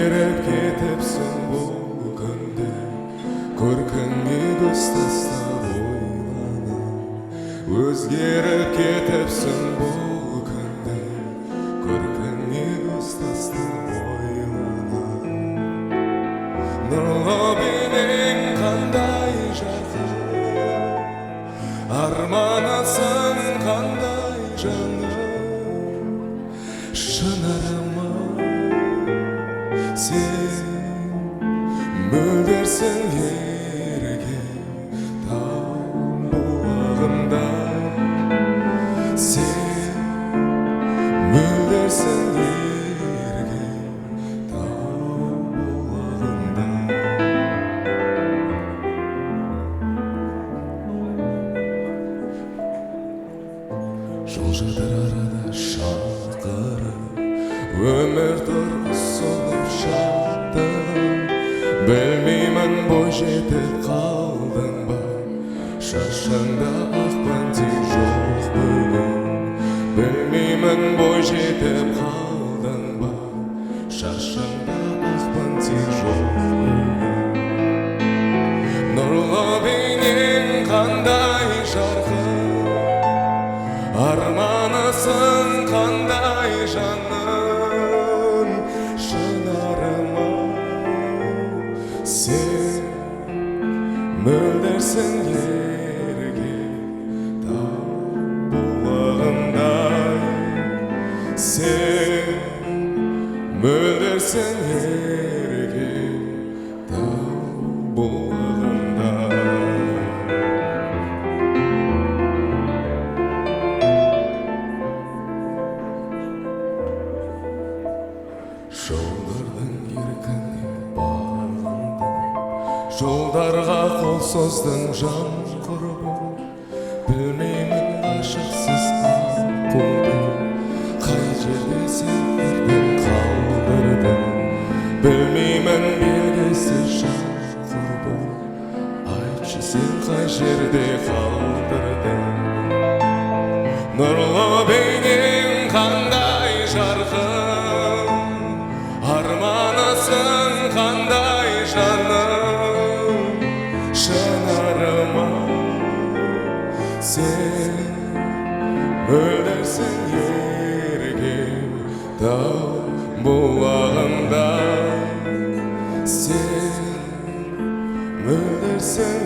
Өзгеріп кетіпсің бұл күнде, көркіңе көз тастап ойланып. Өзгеріп кетіпсің бұл күнде, көркіңе көз тастап ойланып. Нұрлы бейнең қандай жарқын, арманысың қандай жаным. Шынарыма сен мөлдірсің еріген тау бұлағында. Сен мөлдірсің еріген тау бұлағында. Жол жатыр арада шалқырып, өмір тұрғысынып шаттығым. Білмеймін бой жетіп қалдың ба, шашында ақ бантик жоқ бүгін. Білмеймін бой жетіп қалдың ба, шашында ақ бантик жоқ бүгін. Нұрлы бейнең қандай жарқын, арманысың қандай жаным. Шынарыма сен мөлдірсің еріген тау бұлағындай. Сен мөлдірсің еріген тау бұлағындай. Жолдардың еркіне бағындым, жолдарға қол создың жан құрбым. Білмеймін ғашықсыз аққудың, қай жерде сен ертең қалдырдың. Білмеймін белгісіз жан құрбым, айтшы сен қай жерде қалдырдың. Нұрлы бейнең қандай жарқын, арманысың қандай жаным. Шынарыма сен мөлдірсің еріген тау бұлағындай. Сен мөлдірсің